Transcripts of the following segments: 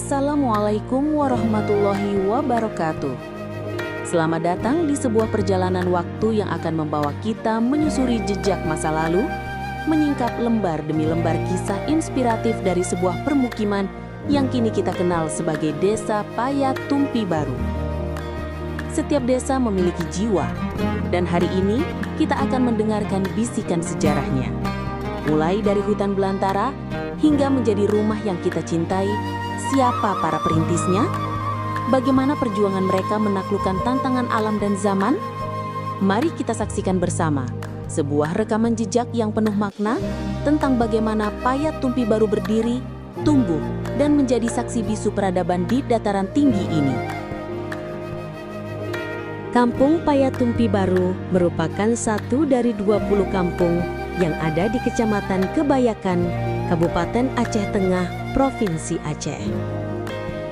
Assalamualaikum warahmatullahi wabarakatuh. Selamat datang di sebuah perjalanan waktu yang akan membawa kita menyusuri jejak masa lalu, menyingkap lembar demi lembar kisah inspiratif dari sebuah permukiman yang kini kita kenal sebagai Desa Paya Tumpi Baru. Setiap desa memiliki jiwa, dan hari ini kita akan mendengarkan bisikan sejarahnya. Mulai dari hutan belantara hingga menjadi rumah yang kita cintai, siapa para perintisnya? Bagaimana perjuangan mereka menaklukkan tantangan alam dan zaman? Mari kita saksikan bersama sebuah rekaman jejak yang penuh makna tentang bagaimana Paya Tumpi Baru berdiri, tumbuh, dan menjadi saksi bisu peradaban di dataran tinggi ini. Kampung Paya Tumpi Baru merupakan satu dari 20 kampung yang ada di Kecamatan Kebayakan, Kabupaten Aceh Tengah, Provinsi Aceh.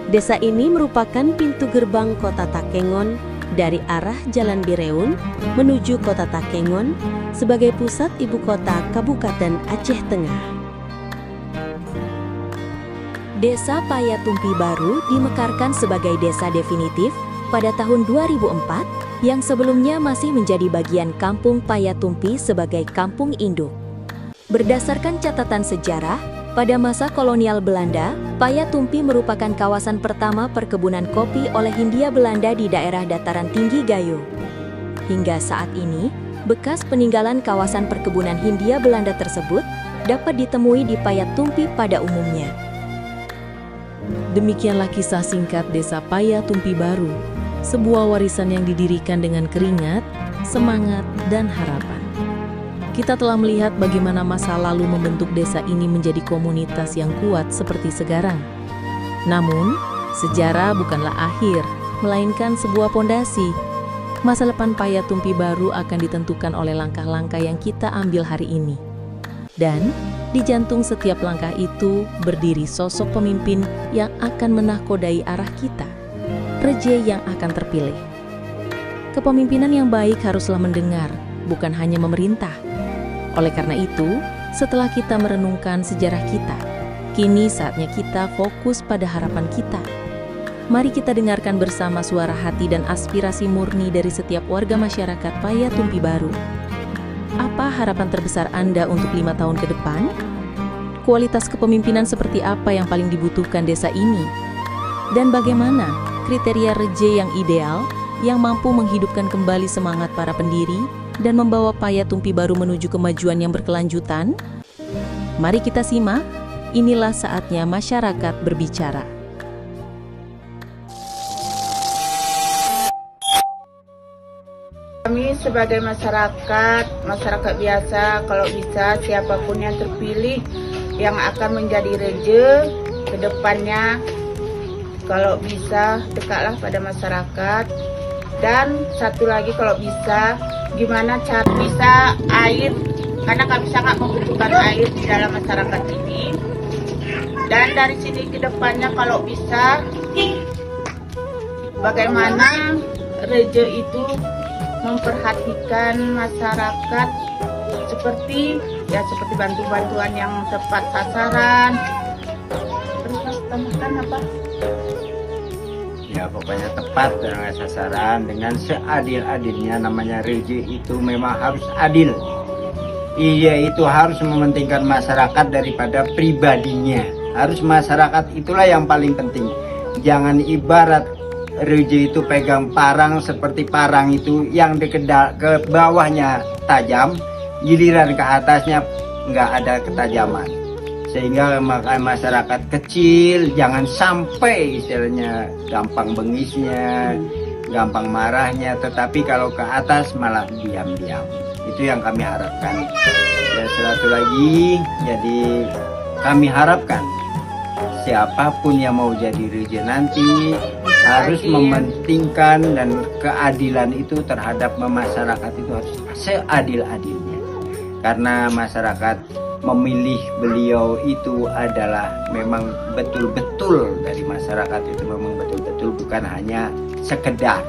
Desa ini merupakan pintu gerbang Kota Takengon dari arah Jalan Bireun menuju Kota Takengon sebagai pusat ibu kota Kabupaten Aceh Tengah. Desa Paya Tumpi Baru dimekarkan sebagai desa definitif pada tahun 2004 yang sebelumnya masih menjadi bagian Kampung Paya Tumpi sebagai kampung induk. Berdasarkan catatan sejarah, pada masa kolonial Belanda, Paya Tumpi merupakan kawasan pertama perkebunan kopi oleh Hindia Belanda di daerah dataran tinggi Gayo. Hingga saat ini, bekas peninggalan kawasan perkebunan Hindia Belanda tersebut dapat ditemui di Paya Tumpi pada umumnya. Demikianlah kisah singkat Desa Paya Tumpi Baru, sebuah warisan yang didirikan dengan keringat, semangat, dan harapan. Kita telah melihat bagaimana masa lalu membentuk desa ini menjadi komunitas yang kuat seperti sekarang. Namun, sejarah bukanlah akhir, melainkan sebuah pondasi. Masa depan Paya Tumpi Baru akan ditentukan oleh langkah-langkah yang kita ambil hari ini. Dan di jantung setiap langkah itu berdiri sosok pemimpin yang akan menahkodai arah kita, Reje yang akan terpilih. Kepemimpinan yang baik haruslah mendengar, bukan hanya memerintah. Oleh karena itu, setelah kita merenungkan sejarah kita, kini saatnya kita fokus pada harapan kita. Mari kita dengarkan bersama suara hati dan aspirasi murni dari setiap warga masyarakat Paya Tumpi Baru. Apa harapan terbesar Anda untuk 5 tahun ke depan? Kualitas kepemimpinan seperti apa yang paling dibutuhkan desa ini? Dan bagaimana kriteria Reje yang ideal yang mampu menghidupkan kembali semangat para pendiri dan membawa Paya Tumpi Baru menuju kemajuan yang berkelanjutan? Mari kita simak, inilah saatnya masyarakat berbicara. Kami sebagai masyarakat biasa, kalau bisa siapapun yang terpilih yang akan menjadi Reje ke depannya, kalau bisa dekatlah pada masyarakat. Dan satu lagi kalau bisa, gimana cara bisa air, karena kami sangat membutuhkan air di dalam masyarakat ini. Dan dari sini ke depannya kalau bisa, bagaimana Reje itu memperhatikan masyarakat seperti bantu-bantuan yang tepat sasaran. Terus tambahkan apa? Ya pokoknya tepat dengan sasaran dengan seadil-adilnya. Namanya Reje itu memang harus adil. Iya, itu harus mementingkan masyarakat daripada pribadinya. Harus masyarakat itulah yang paling penting. Jangan ibarat Reje itu pegang parang seperti parang itu yang ke bawahnya tajam, giliran ke atasnya nggak ada ketajaman. Sehingga masyarakat kecil jangan sampai istilahnya gampang bengisnya, gampang marahnya, tetapi kalau ke atas malah diam-diam. Itu yang kami harapkan. Dan satu lagi, jadi kami harapkan siapapun yang mau jadi Reje nanti harus mementingkan dan keadilan itu terhadap masyarakat itu harus seadil-adilnya. Karena masyarakat memilih beliau itu adalah memang betul-betul dari masyarakat itu memang betul-betul, bukan hanya sekedar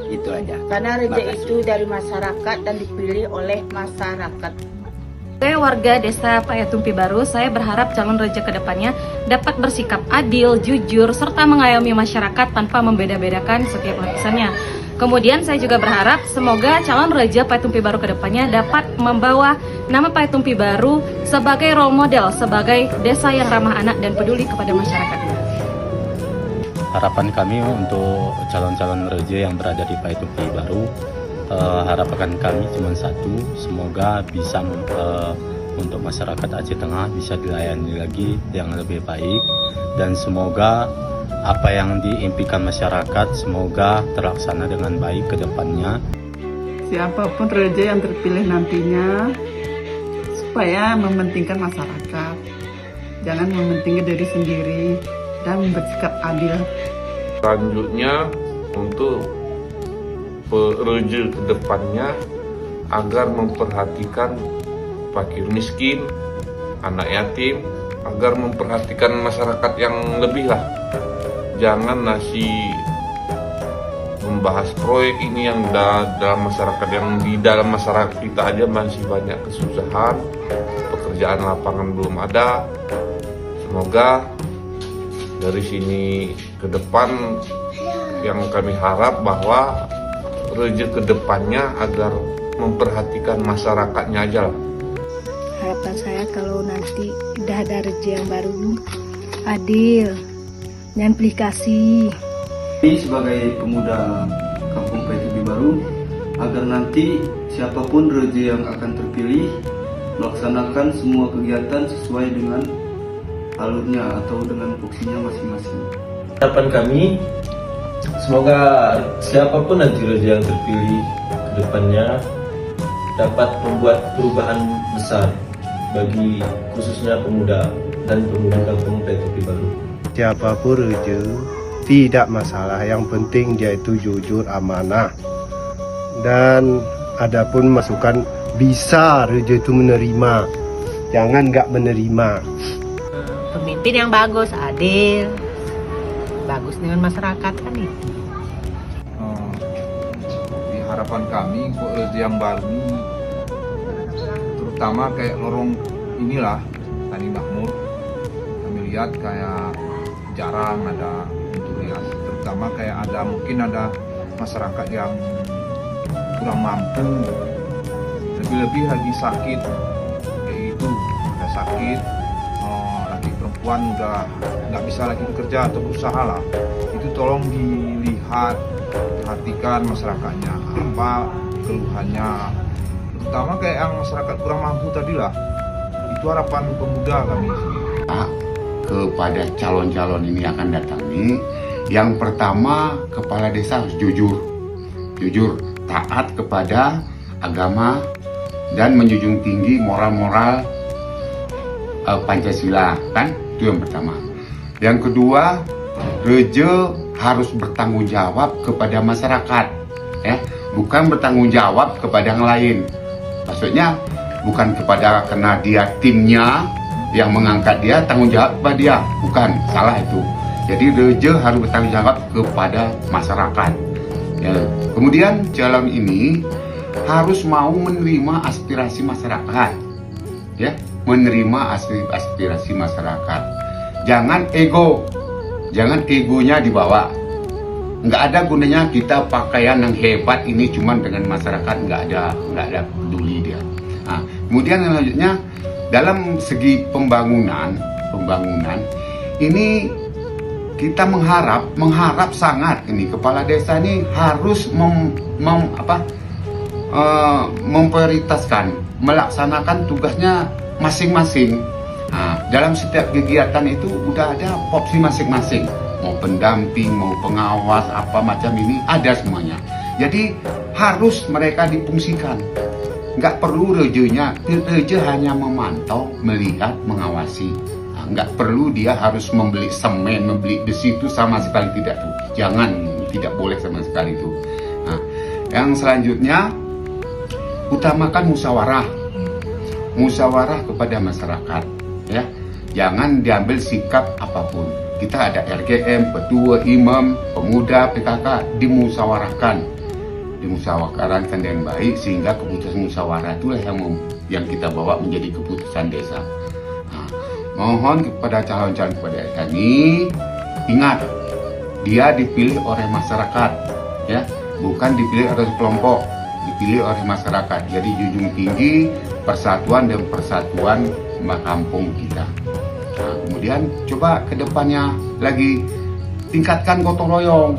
itu aja. Karena Reje itu dari masyarakat dan dipilih oleh masyarakat. Sebagai warga desa Payatumpi Baru, saya berharap calon raja kedepannya dapat bersikap adil, jujur, serta mengayomi masyarakat tanpa membeda-bedakan setiap lapisannya. Kemudian saya juga berharap semoga calon raja Payatumpi Baru kedepannya dapat membawa nama Payatumpi Baru sebagai role model, sebagai desa yang ramah anak dan peduli kepada masyarakatnya. Harapan kami untuk calon-calon raja yang berada di Payatumpi Baru, harapan kami cuma satu, semoga bisa untuk masyarakat Aceh Tengah bisa dilayani lagi yang lebih baik, dan semoga apa yang diimpikan masyarakat semoga terlaksana dengan baik ke depannya. Siapapun raja yang terpilih nantinya, supaya mementingkan masyarakat, jangan mementingkan diri sendiri dan bersikap adil. Selanjutnya untuk raja ke depannya agar memperhatikan fakir miskin, anak yatim, agar memperhatikan masyarakat yang lebih lah. Jangan membahas proyek ini yang dalam masyarakat, yang di dalam masyarakat kita aja masih banyak kesusahan, pekerjaan lapangan belum ada. Semoga dari sini ke depan yang kami harap bahwa raja ke depannya agar memperhatikan masyarakatnya aja lah. Harapan saya kalau nanti udah ada raja yang baru, adil, dan aplikasi. Sebagai pemuda Kampung Payatumpi Baru, agar nanti siapapun raja yang akan terpilih melaksanakan semua kegiatan sesuai dengan alurnya atau dengan fungsinya masing-masing. Harapan kami, semoga siapapun nanti raja yang terpilih ke depannya dapat membuat perubahan besar bagi khususnya pemuda dan pemudi Kampung Payatumpi Baru. Siapapun raja tidak masalah, yang penting dia itu jujur, amanah, dan adapun masukan bisa raja itu menerima, jangan nggak menerima. Pemimpin yang bagus, adil, bagus dengan masyarakat kan itu. Di harapan kami kok raja yang baru, terutama kayak lorong inilah Tani Makmur, kami lihat kayak jarang ada untuk lihat, terutama kayak ada mungkin ada masyarakat yang kurang mampu, lebih-lebih lagi sakit kayak gitu, ada sakit, laki perempuan udah nggak bisa lagi bekerja atau berusaha lah, itu tolong dilihat, perhatikan masyarakatnya apa keluhannya, terutama kayak yang masyarakat kurang mampu tadi lah. Itu harapan pemuda kami kepada calon-calon ini akan datang nih. Yang pertama, kepala desa harus jujur, taat kepada agama dan menjunjung tinggi moral-moral Pancasila, kan? Itu yang pertama. Yang kedua, raja harus bertanggung jawab kepada masyarakat, ya, bukan bertanggung jawab kepada yang lain. Maksudnya bukan kepada karena dia timnya yang mengangkat dia, tanggung jawab kepada dia, bukan, salah itu. Jadi raja harus bertanggung jawab kepada masyarakat. Ya. Kemudian calon ini harus mau menerima aspirasi masyarakat, ya, menerima aspirasi masyarakat. Jangan egonya dibawa. Nggak ada gunanya kita pakaian yang hebat ini cuman dengan masyarakat, nggak ada peduli dia. Nah, kemudian selanjutnya dalam segi pembangunan ini kita mengharap sangat ini kepala desa ini harus memprioritaskan melaksanakan tugasnya masing-masing. Nah, dalam setiap kegiatan itu udah ada opsi masing-masing, mau pendamping, mau pengawas, apa macam ini ada semuanya. Jadi harus mereka difungsikan. Nggak perlu raja hanya memantau, melihat, mengawasi. Nah, nggak perlu dia harus membeli semen, membeli besi, itu sama sekali tidak tuh. Jangan, tidak boleh sama sekali itu. Nah, yang selanjutnya utamakan musyawarah kepada masyarakat, ya. Jangan diambil sikap apapun. Kita ada RGM, petua, imam, pemuda, PKK, dimusyawarahkan. dimusyawarahkan dengan baik sehingga keputusan musyawarah itulah yang kita bawa menjadi keputusan desa. Nah, mohon kepada calon-calon kepala desa ini, ingat, dia dipilih oleh masyarakat, ya, bukan dipilih oleh kelompok, dipilih oleh masyarakat. Jadi junjung tinggi persatuan dan persatuan kampung kita. Nah, kemudian coba ke depannya lagi tingkatkan gotong royong.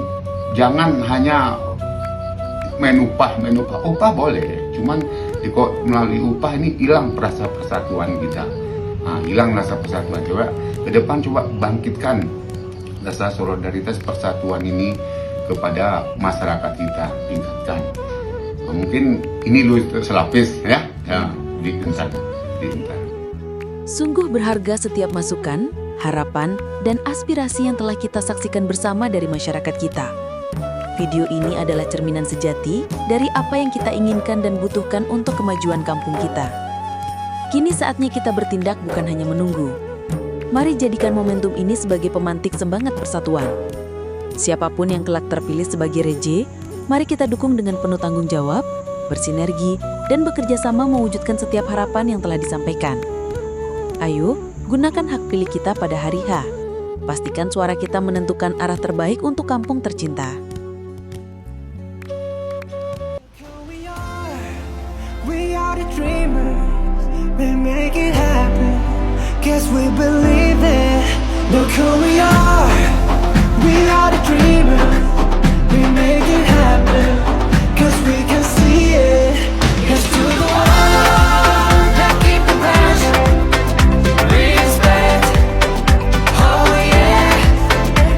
Jangan hanya main upah boleh, cuman melalui upah ini hilang rasa persatuan kita. Nah, hilang rasa persatuan. Coba ke depan coba bangkitkan rasa solidaritas persatuan ini kepada masyarakat kita, tingkatkan. Nah, mungkin ini dulu selapis ya diintar. Sungguh berharga setiap masukan, harapan, dan aspirasi yang telah kita saksikan bersama dari masyarakat kita. Video ini adalah cerminan sejati dari apa yang kita inginkan dan butuhkan untuk kemajuan kampung kita. Kini saatnya kita bertindak, bukan hanya menunggu. Mari jadikan momentum ini sebagai pemantik semangat persatuan. Siapapun yang kelak terpilih sebagai RJ, mari kita dukung dengan penuh tanggung jawab, bersinergi, dan bekerja sama mewujudkan setiap harapan yang telah disampaikan. Ayo, gunakan hak pilih kita pada hari H. Pastikan suara kita menentukan arah terbaik untuk kampung tercinta. We are the dreamers, we make it happen. Guess we believe it. Look who we are the dreamers, we make it happen. Cause we can see it. Here's to the one that keep the passion, respect. Oh yeah.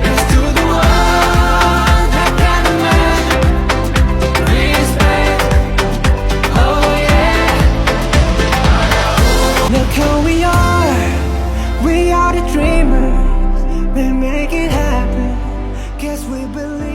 Here's to the one that can imagine, respect. Oh yeah. Look who we are the dreamers, we make it happen. Guess we believe